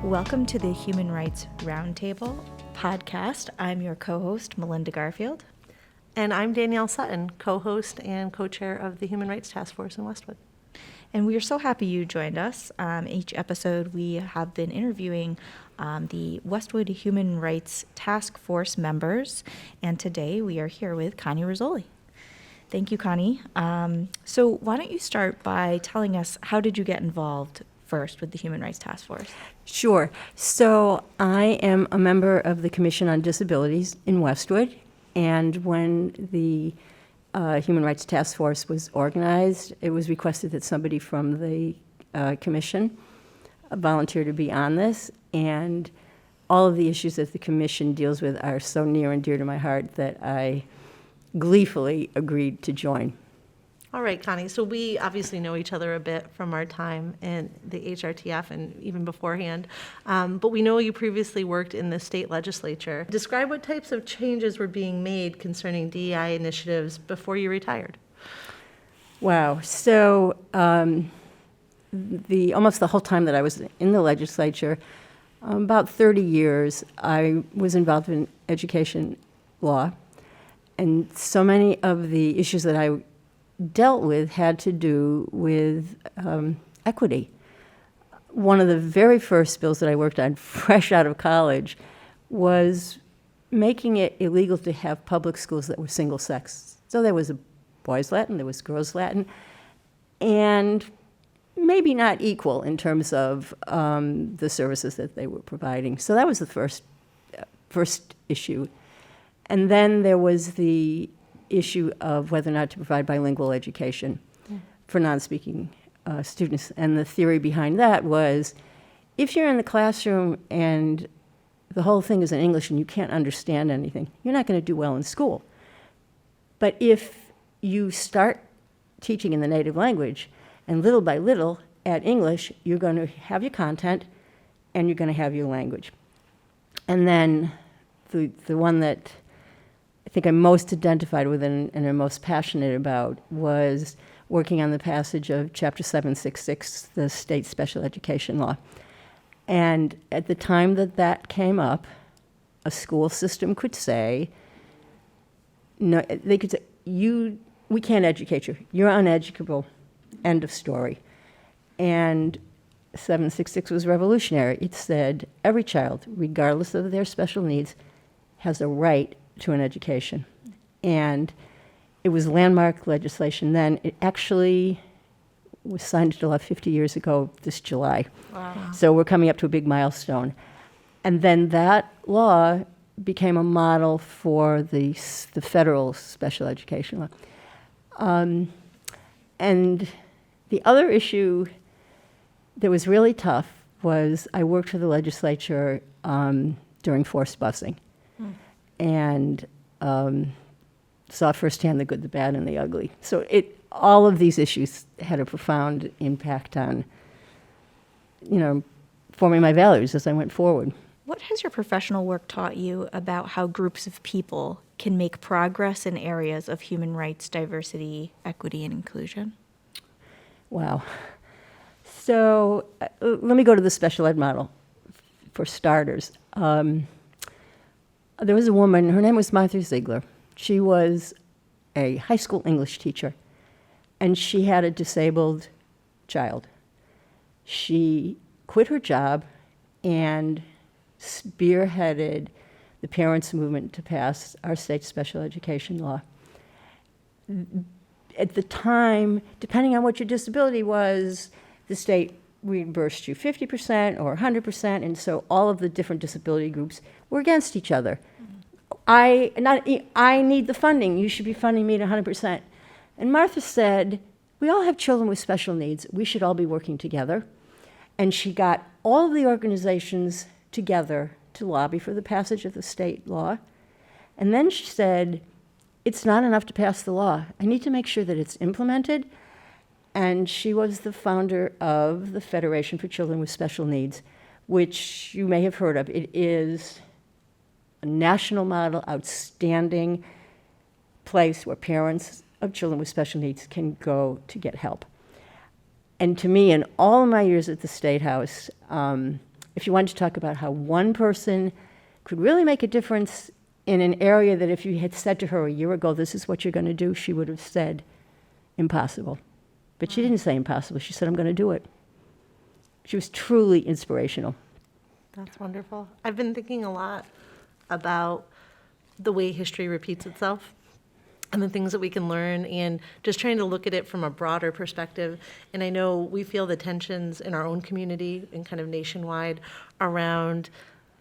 Welcome to the Human Rights Roundtable podcast. I'm your co-host, Melinda Garfield. And I'm Danielle Sutton, co-host and co-chair of the Human Rights Task Force in Westwood. And we are so happy you joined us. Each episode we have been interviewing the Westwood Human Rights Task Force members, and today we are here with Connie Rizzoli. Thank you, Connie. So why don't you start by telling us, how did you get involved first with the Human Rights Task Force? Sure. So I am a member of the Commission on Disabilities in Westwood, and when the Human Rights Task Force was organized, it was requested that somebody from the Commission volunteer to be on this, and all of the issues that the Commission deals with are so near and dear to my heart that I gleefully agreed to join. All right, Connie, so we obviously know each other a bit from our time in the HRTF and even beforehand, but we know you previously worked in the state legislature. Describe what types of changes were being made concerning DEI initiatives before you retired. Wow. So almost the whole time that I was in the legislature, about 30 years, I was involved in education law, and so many of the issues that I dealt with had to do with equity. One of the very first bills that I worked on fresh out of college was making it illegal to have public schools that were single sex. So there was a boys' Latin, there was girls' Latin, and maybe not equal in terms of the services that they were providing. So that was the first issue. And then there was the issue of whether or not to provide bilingual education for non-speaking students. And the theory behind that was, if you're in the classroom and the whole thing is in English and you can't understand anything, you're not going to do well in school. But if you start teaching in the native language and little by little add English, you're going to have your content and you're going to have your language. And then the one that I think I'm most identified with and am most passionate about was working on the passage of Chapter 766, the state special education law. And at the time that came up, a school system could say, no, they could say, we can't educate you. You're uneducable. End of story. And 766 was revolutionary. It said every child, regardless of their special needs, has a right to an education. And it was landmark legislation then. It actually was signed into law 50 years ago this July. Wow. So we're coming up to a big milestone. And then that law became a model for the federal special education law. And the other issue that was really tough was I worked for the legislature during forced busing. And saw firsthand the good, the bad, and the ugly. So all of these issues had a profound impact on, forming my values as I went forward. What has your professional work taught you about how groups of people can make progress in areas of human rights, diversity, equity, and inclusion? Wow. So let me go to the special ed model for starters. There was a woman, her name was Martha Ziegler. She was a high school English teacher, and she had a disabled child. She quit her job and spearheaded the parents' movement to pass our state special education law. At the time, depending on what your disability was, the state reimbursed you 50% or 100%, and so all of the different disability groups were against each other. I need the funding. You should be funding me at 100%. And Martha said, we all have children with special needs. We should all be working together. And she got all of the organizations together to lobby for the passage of the state law. And then she said, it's not enough to pass the law. I need to make sure that it's implemented. And she was the founder of the Federation for Children with Special Needs, which you may have heard of. It is a national model, outstanding place where parents of children with special needs can go to get help. And to me, in all of my years at the State House, it if you wanted to talk about how one person could really make a difference in an area that if you had said to her a year ago, this is what you're going to do, she would have said impossible. But she didn't say impossible. She said, I'm going to do it. She was truly inspirational. That's wonderful. I've been thinking a lot about the way history repeats itself and the things that we can learn, and just trying to look at it from a broader perspective. And I know we feel the tensions in our own community and kind of nationwide around,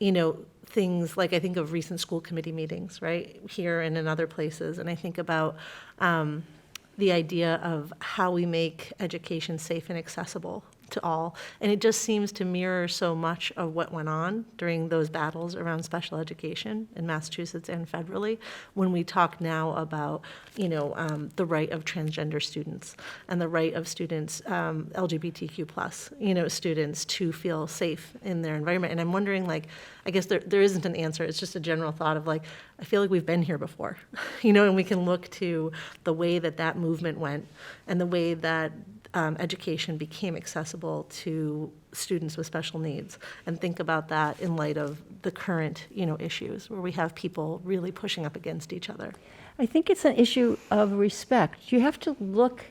things like, I think of recent school committee meetings, right, here and in other places. And I think about the idea of how we make education safe and accessible to all. And it just seems to mirror so much of what went on during those battles around special education in Massachusetts and federally, when we talk now about, the right of transgender students and the right of students, LGBTQ plus, students to feel safe in their environment. And I'm wondering, I guess there isn't an answer. It's just a general thought of I feel like we've been here before, and we can look to the way that movement went and the way that education became accessible to students with special needs, and think about that in light of the current, issues where we have people really pushing up against each other. I think it's an issue of respect. You have to look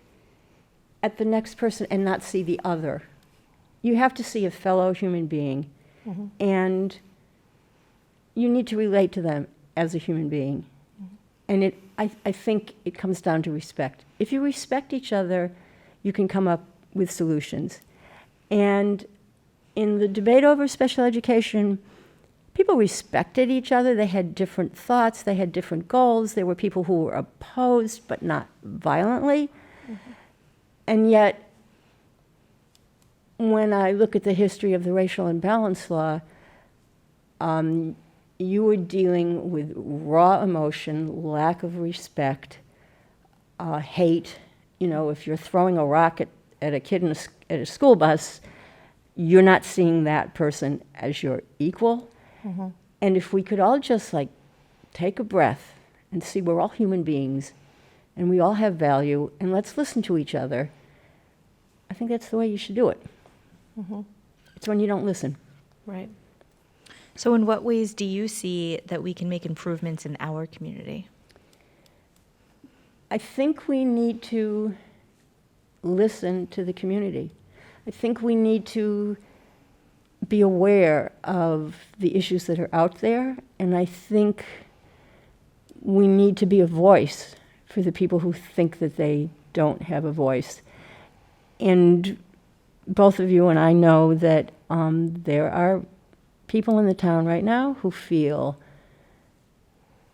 at the next person and not see the other. You have to see a fellow human being, and you need to relate to them as a human being. And I think it comes down to respect. If you respect each other, you can come up with solutions. And in the debate over special education, people respected each other. They had different thoughts. They had different goals. There were people who were opposed, but not violently. And yet, when I look at the history of the racial imbalance law, you were dealing with raw emotion, lack of respect, hate. If you're throwing a rock at a kid at a school bus, you're not seeing that person as your equal. And if we could all just take a breath and see we're all human beings and we all have value, and let's listen to each other, I think that's the way you should do it. It's when you don't listen. Right. So in what ways do you see that we can make improvements in our community? I think we need to listen to the community. I think we need to be aware of the issues that are out there, and I think we need to be a voice for the people who think that they don't have a voice. And both of you and I know that there are people in the town right now who feel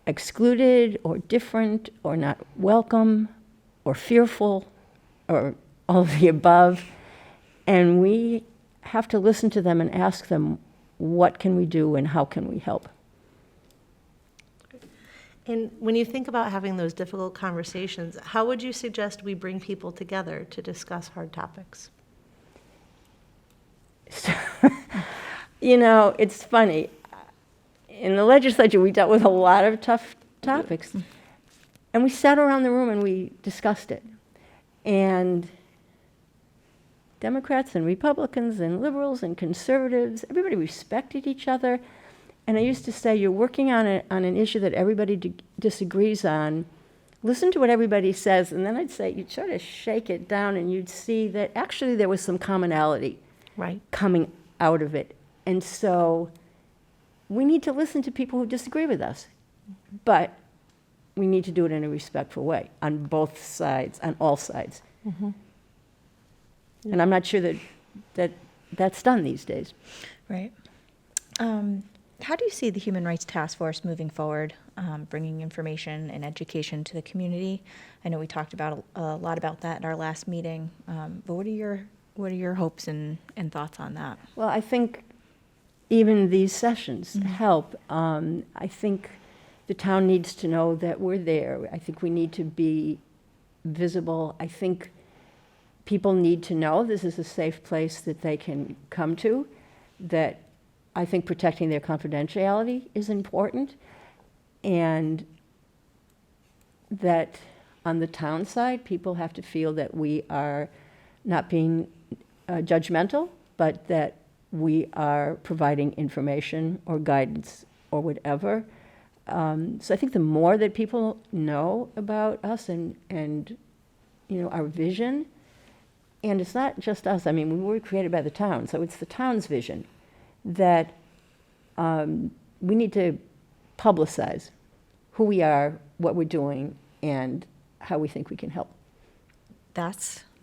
excluded or different or not welcome or fearful or all of the above. And we have to listen to them and ask them, what can we do and how can we help? And when you think about having those difficult conversations, how would you suggest we bring people together to discuss hard topics? So, it's funny. In the legislature, we dealt with a lot of tough topics. And we sat around the room and we discussed it. And Democrats and Republicans and liberals and conservatives, everybody respected each other. And I used to say, you're working on an issue that everybody disagrees on. Listen to what everybody says. And then I'd say, you'd sort of shake it down and you'd see that actually there was some commonality coming out of it. And so we need to listen to people who disagree with us. But we need to do it in a respectful way on both sides, on all sides. And I'm not sure that's done these days. Right. How do you see the Human Rights Task Force moving forward, bringing information and education to the community? I know we talked about a lot about that at our last meeting, but what are your hopes and thoughts on that? Well, I think even these sessions help. I think the town needs to know that we're there. I think we need to be visible. I think people need to know this is a safe place that they can come to, that I think protecting their confidentiality is important, and that on the town side, people have to feel that we are not being judgmental, but that we are providing information or guidance or whatever. So I think the more that people know about us and our vision, and it's not just us. I mean, we were created by the town, so it's the town's vision that we need to publicize who we are, what we're doing, and how we think we can help.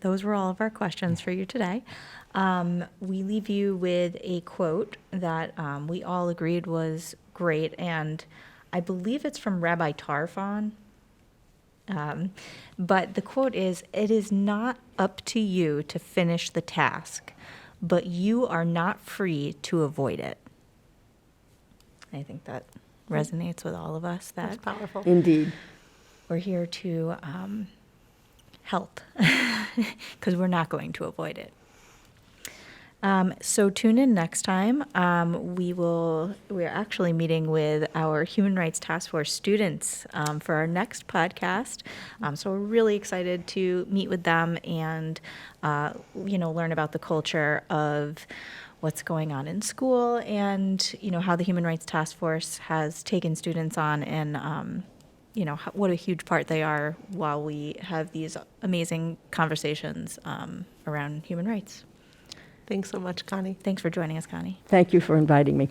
Those were all of our questions for you today. We leave you with a quote that we all agreed was great, and I believe it's from Rabbi Tarfon. But the quote is, "It is not up to you to finish the task, but you are not free to avoid it." I think that resonates with all of us, That's that powerful. Indeed. we're here to help because we're not going to avoid it. So tune in next time. We're actually meeting with our Human Rights Task Force students for our next podcast. So we're really excited to meet with them and, learn about the culture of what's going on in school and, how the Human Rights Task Force has taken students on and, what a huge part they are while we have these amazing conversations around human rights. Thanks so much, Connie. Thanks for joining us, Connie. Thank you for inviting me.